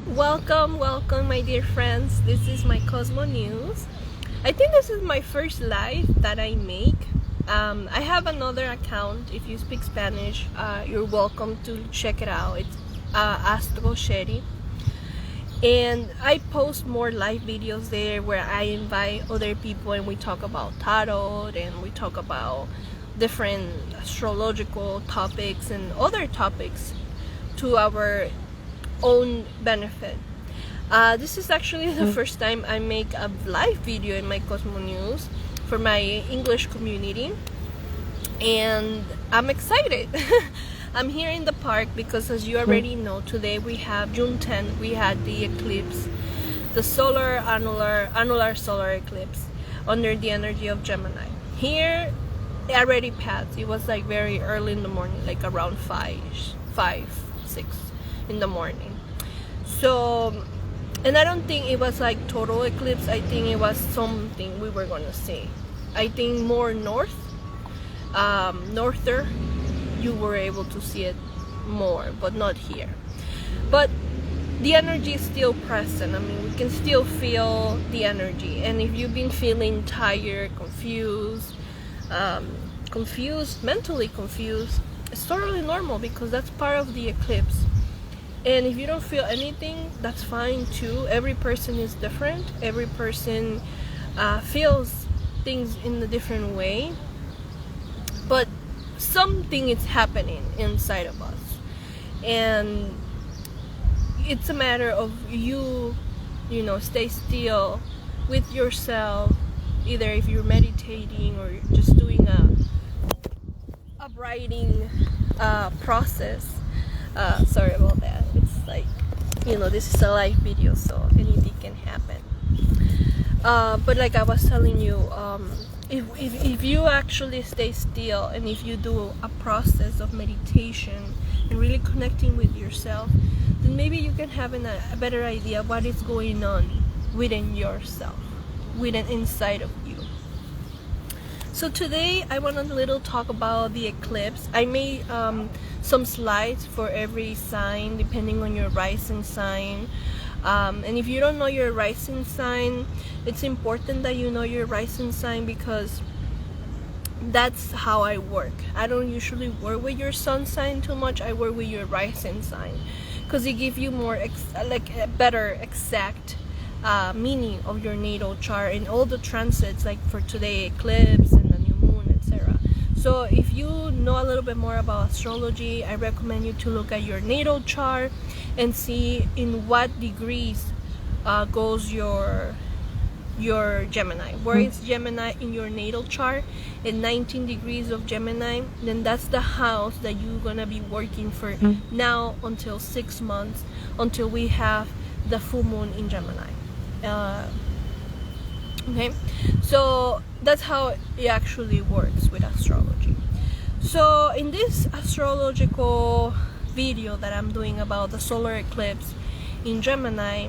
Welcome, my dear friends. This is my Cosmo News. I think this is my first live that I make. I have another account. If you speak Spanish, you're welcome to check it out. It's Astro Sherry. And I post more live videos there where I invite other people and we talk about tarot and we talk about different astrological topics and other topics to our own benefit. This is actually the first time I make a live video in my Cosmo News for my English community, and I'm excited. I'm here in the park because, as you already know, today we have June 10th. We had the eclipse, the solar annular solar eclipse under the energy of Gemini. Here it already passed. It was like very early in the morning, like around 6 in the morning. So, and I don't think it was like total eclipse. I think it was something we were gonna see. I think more norther, you were able to see it more, but not here. But the energy is still present. I mean, we can still feel the energy. And if you've been feeling tired, mentally confused, it's totally normal because that's part of the eclipse. And if you don't feel anything, that's fine too. Every person is different. Every person feels things in a different way. But something is happening inside of us. And it's a matter of you stay still with yourself. Either if you're meditating or just doing a writing process. Sorry about that. It's like, this is a live video, so anything can happen. But like I was telling you, if you actually stay still and if you do a process of meditation and really connecting with yourself, then maybe you can have a better idea of what is going on within yourself, within inside of you. So today I want to talk about the eclipse. I made some slides for every sign depending on your rising sign. And if you don't know your rising sign, it's important that you know your rising sign because that's how I work. I don't usually work with your sun sign too much. I work with your rising sign because it gives you more a better exact meaning of your natal chart and all the transits, like for today eclipse and the new moon, etc. So if you know a little bit more about astrology, I recommend you to look at your natal chart and see in what degrees goes your Gemini. Where is Gemini in your natal chart? In 19 degrees of Gemini, then that's the house that you're gonna be working for now until 6 months, until we have the full moon in Gemini. Okay, so that's how it actually works with astrology. So in this astrological video that I'm doing about the solar eclipse in Gemini,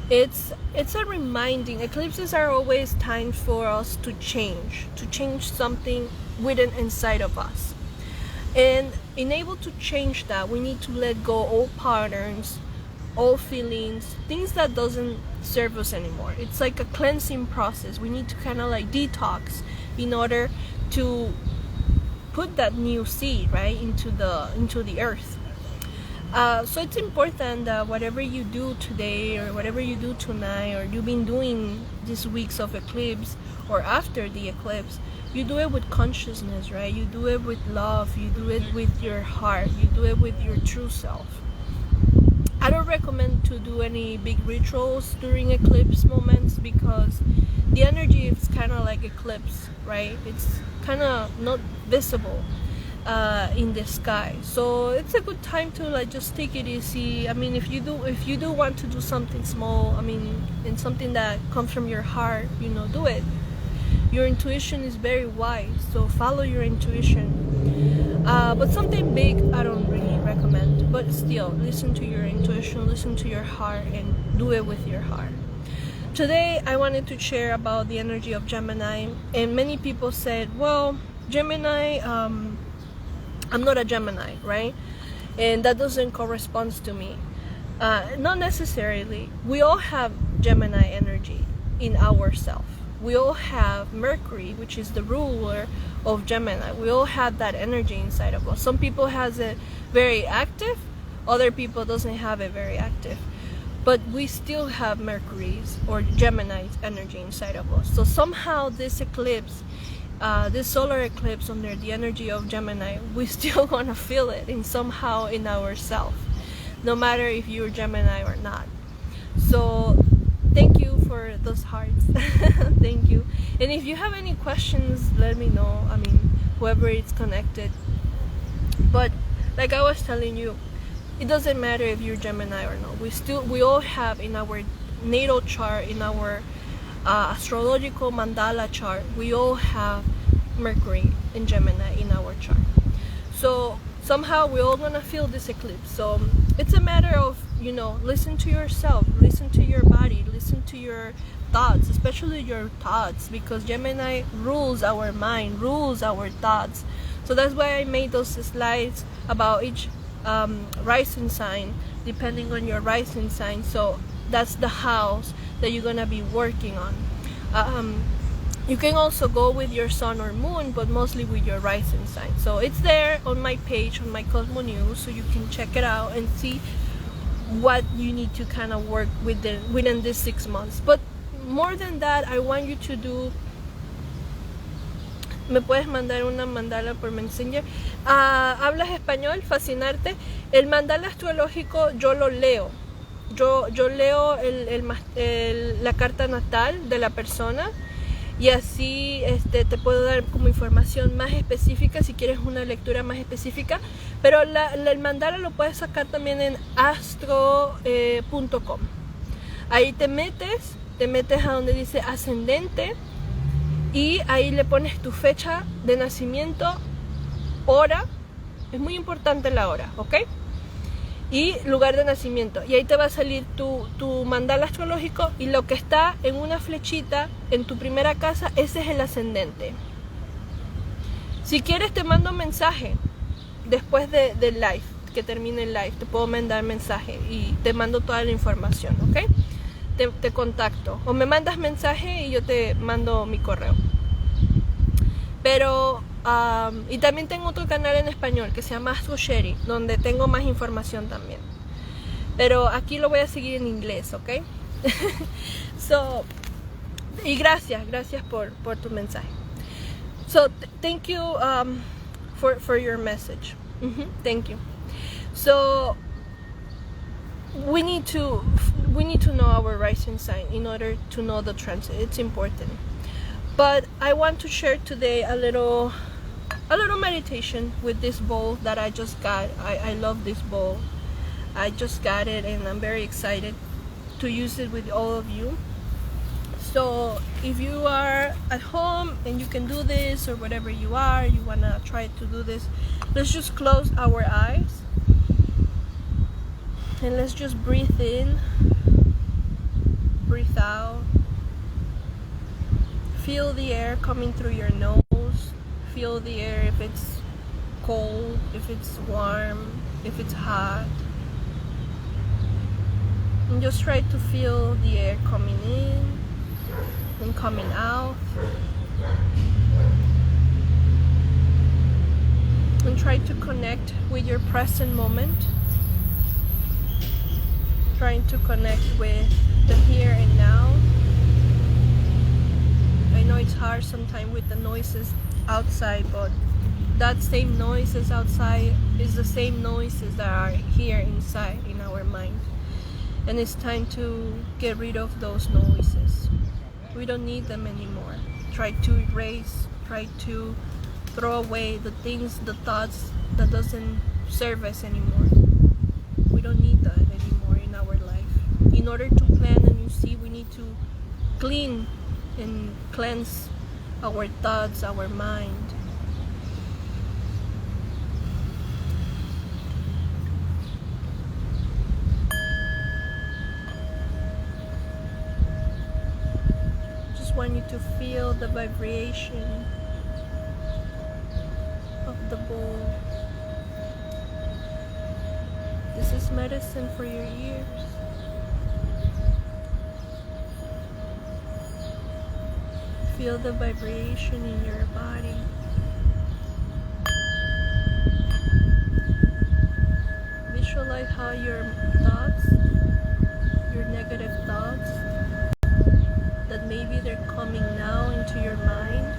it's a reminding. Eclipses are always times for us to change something within inside of us, and in able to change that, we need to let go all patterns, all feelings, things that doesn't serve us anymore. It's like a cleansing process. We need to kind of like detox in order to put that new seed right into the earth. So it's important that whatever you do today or whatever you do tonight or you've been doing these weeks of eclipse or after the eclipse, you do it with consciousness, right? You do it with love, you do it with your heart, you do it with your true self. I don't recommend to do any big rituals during eclipse moments because the energy is kind of like eclipse, right? It's kind of not visible in the sky, so it's a good time to like just take it easy. I mean, if you do want to do something small, I mean, and something that comes from your heart, do it. Your intuition is very wise, so follow your intuition. But something big, I don't really recommend. But still, listen to your intuition, listen to your heart, and do it with your heart. Today, I wanted to share about the energy of Gemini, and many people said, well, Gemini, I'm not a Gemini, right? And that doesn't correspond to me. Not necessarily. We all have Gemini energy in ourself. We all have Mercury, which is the ruler of Gemini. We all have that energy inside of us. Some people has it very active, other people doesn't have it very active. But we still have Mercury's or Gemini's energy inside of us. So somehow this eclipse, this solar eclipse under the energy of Gemini, we still gonna feel it in somehow in ourselves, no matter if you're Gemini or not. So thank you for those hearts. Thank you. And if you have any questions, let me know. I mean, whoever is connected. But like I was telling you, it doesn't matter if you're Gemini or not. We all have in our natal chart, in our astrological mandala chart, we all have Mercury and Gemini in our chart. So somehow we're all gonna feel this eclipse. So it's a matter of, you know, listen to yourself, listen to your body, listen to your thoughts, especially your thoughts, because Gemini rules our mind, rules our thoughts. So that's why I made those slides about each rising sign, depending on your rising sign. So that's the house that you're gonna be working on. You can also go with your sun or moon, but mostly with your rising sign. So it's there on my page, on my Cosmo News, so you can check it out and see what you need to kind of work within this 6 months. But more than that, I want you to do. Me puedes mandar una mandala por Messenger. ¿Hablas español? Fascinarte. El mandala astrológico yo lo leo. Yo leo la carta natal de la persona, y así te puedo dar como información más específica si quieres una lectura más específica. Pero el mandala lo puedes sacar también en astro.com. Ahí te metes a donde dice ascendente, y ahí le pones tu fecha de nacimiento, hora, es muy importante la hora, ¿ok? Y lugar de nacimiento, y ahí te va a salir tu mandala astrológico, y lo que está en una flechita en tu primera casa, ese es el ascendente. Si quieres te mando un mensaje después del live, que termine el live, te puedo mandar mensaje y te mando toda la información, ¿ok? Te contacto, o me mandas mensaje y yo te mando mi correo. Pero y también tengo otro canal en español que se llama Astro Sherry, donde tengo más información también, pero aquí lo voy a seguir en inglés, ¿ok? So, y gracias por tu mensaje. So thank you for your message. Thank you. So we need to know our rising sign in order to know the transit. It's important. But I want to share today a little meditation with this bowl that I just got. I love this bowl. I just got it and I'm very excited to use it with all of you. So if you are at home and you can do this, or whatever you wanna try to do this, let's just close our eyes and let's just breathe in, breathe out. Feel the air coming through your nose. Feel the air, if it's cold, if it's warm, if it's hot. And just try to feel the air coming in and coming out. And try to connect with your present moment. Trying to connect with the here and now. I know it's hard sometimes with the noises outside, but that same noises outside is the same noises that are here inside in our mind. And it's time to get rid of those noises. We don't need them anymore. Try to erase, try to throw away the things, the thoughts that doesn't serve us anymore. We don't need that anymore in our life. In order to plan a new seed, we need to clean and cleanse our thoughts, our mind. Just want you to feel the vibration of the bowl. This is medicine for your ears. Feel the vibration in your body. Visualize how your thoughts, your negative thoughts, that maybe they're coming now into your mind,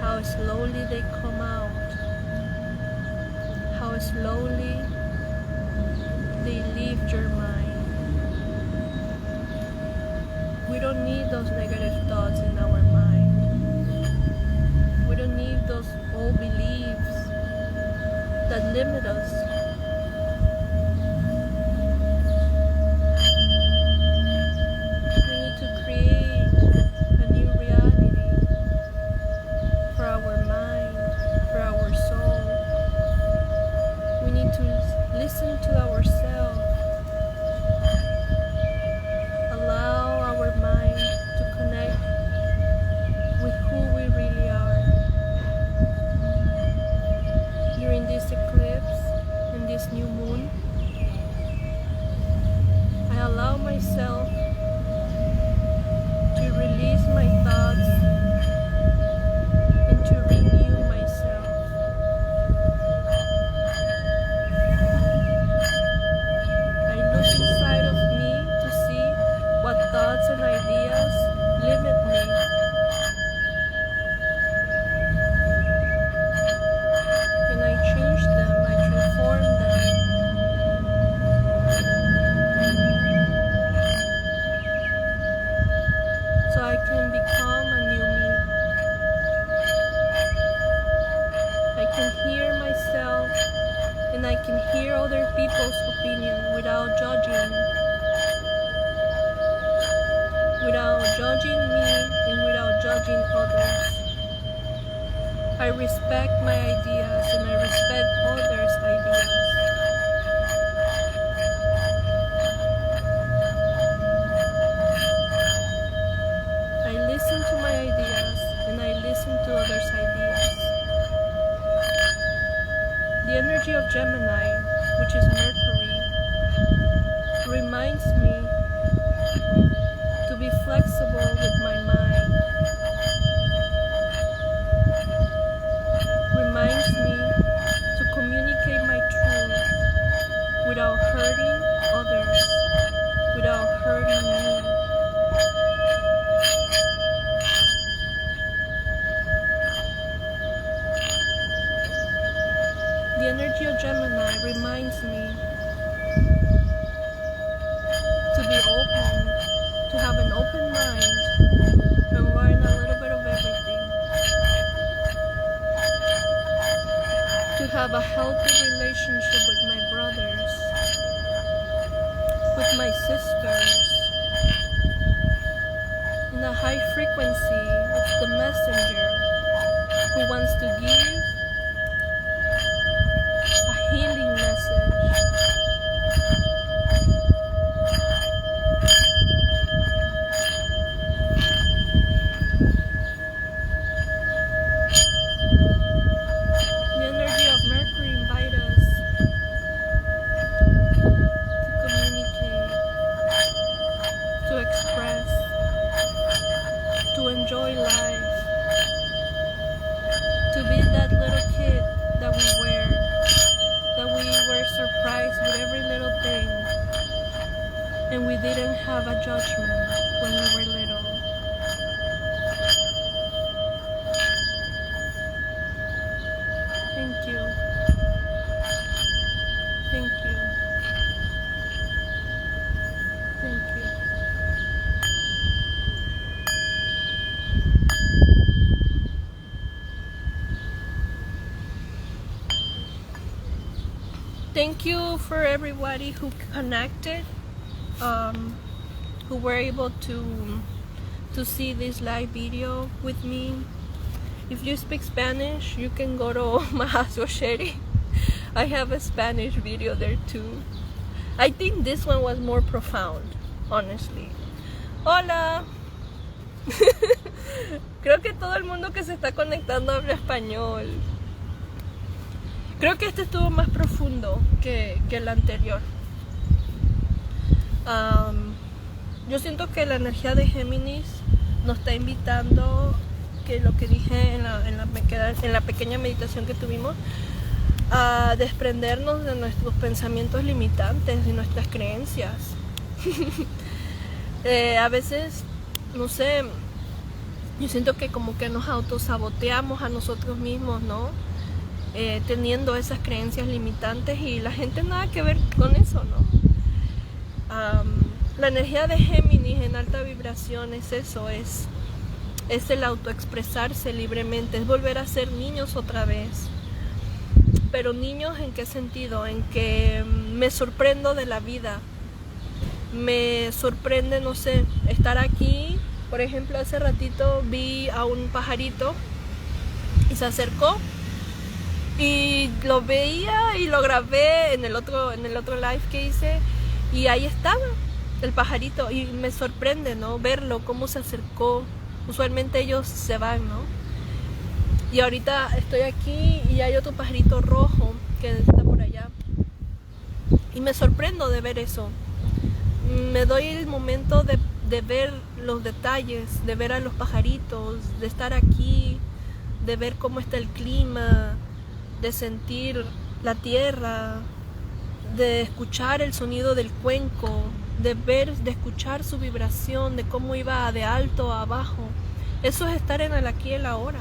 how slowly they come out, how slowly they leave your mind. We don't need those negative thoughts in our mind. We don't need those old beliefs that limit us. We need to create a new reality for our mind, for our soul. We need to listen to ourselves. Allow our mind to connect with who we really are. During this eclipse and this new moon, I allow myself to release my thoughts and to renew myself. I look inside of me to see what thoughts and ideas limit me. And I change them, I transform them. So I can become a new me. I can hear myself and I can hear other people's opinion without judging. Without judging me and without judging others. I respect my ideas and I respect others' ideas. I listen to my ideas and I listen to others' ideas. The energy of Gemini, which is Mercury, reminds me to be flexible with my mind. Reminds me to communicate my truth without hurting others, without hurting me. The energy of Gemini reminds me to be open, to have an open mind, and learn a little bit of everything. To have a healthy relationship with my brothers, with my sisters. In a high frequency, it's the messenger who wants to give a healing message. The energy of Mercury invites us to communicate, to express, to enjoy life, to be that little kid that we were surprised with every little thing, and we didn't have a judgment when we were little. Thank you. Thank you. Thank you. Thank you for everybody who connected, who were able to see this live video with me. If you speak Spanish, you can go to Mahazo Sherry. I have a Spanish video there too. I think this one was more profound, honestly. Hola. Creo que todo el mundo que se está conectando habla español. Creo que este estuvo más profundo que el anterior. Yo siento que la energía de Géminis nos está invitando, que lo que dije en la pequeña meditación que tuvimos, a desprendernos de nuestros pensamientos limitantes y nuestras creencias. A veces, no sé, yo siento que como que nos autosaboteamos a nosotros mismos, ¿no? Teniendo esas creencias limitantes, y la gente nada que ver con eso, ¿no? La energía de Géminis en alta vibración es eso, es el autoexpresarse libremente, es volver a ser niños otra vez. Pero niños, ¿en qué sentido? En que me sorprendo de la vida, me sorprende, no sé, estar aquí. Por ejemplo, hace ratito vi a un pajarito y se acercó y lo veía y lo grabé en el otro live que hice, y ahí estaba el pajarito, y me sorprende, ¿no? Verlo, cómo se acercó. Usualmente ellos se van, ¿no? Y ahorita estoy aquí y hay otro pajarito rojo que está por allá, y me sorprendo de ver eso. Me doy el momento de ver los detalles, de ver a los pajaritos, de estar aquí, de ver cómo está el clima, de sentir la tierra, de escuchar el sonido del cuenco, de escuchar su vibración, de cómo iba de alto a abajo. Eso es estar en el aquí y el ahora,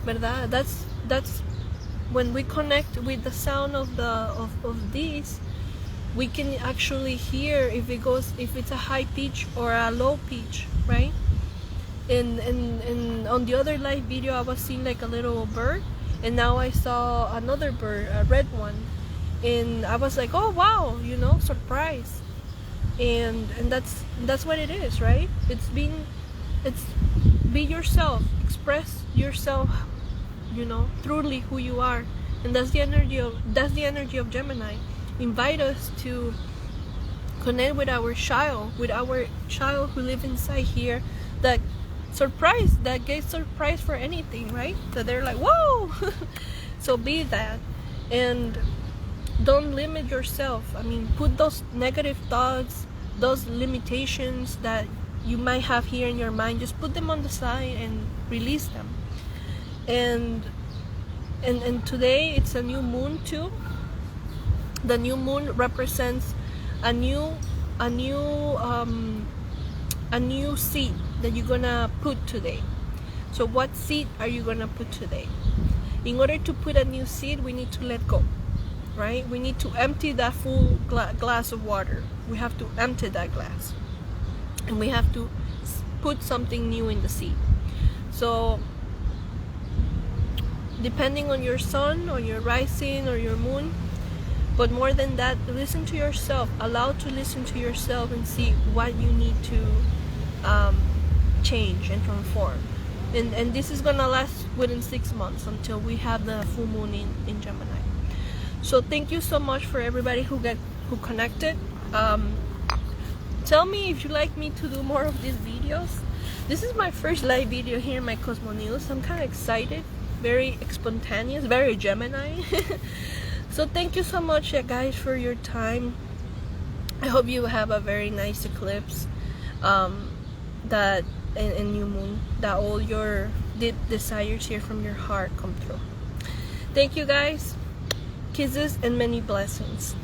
¿verdad? That's when we connect with the sound of these, we can actually hear if it's a high pitch or a low pitch, right? And on the other live video, I was seeing like a little bird, and now I saw another bird, a red one, and I was like, oh wow, surprise. And that's what it is, right? It's be yourself, express yourself, truly who you are. And that's the energy of Gemini. Invite us to connect with our child who live inside here, that gets surprised for anything, right? That they're like, whoa. So be that, and don't limit yourself. I mean, put those negative thoughts, those limitations that you might have here in your mind, just put them on the side and release them. And today it's a new moon too. The new moon represents a new seed that you're gonna put today. So what seed are you gonna put today? In order to put a new seed, we need to let go, right? We need to empty that full glass of water. We have to empty that glass, and we have to put something new in the seed. So depending on your sun, or your rising, or your moon, but more than that, listen to yourself. Allow to listen to yourself and see what you need to change and transform. And this is gonna last within 6 months until we have the full moon in Gemini. So thank you so much for everybody who connected. Tell me if you like me to do more of these videos. This is my first live video here in my Cosmo News. I'm kind of excited, very spontaneous, very Gemini. So thank you so much, guys, for your time. I hope you have a very nice eclipse, that and new moon, that all your deep desires here from your heart come true. Thank you, guys. Kisses and many blessings.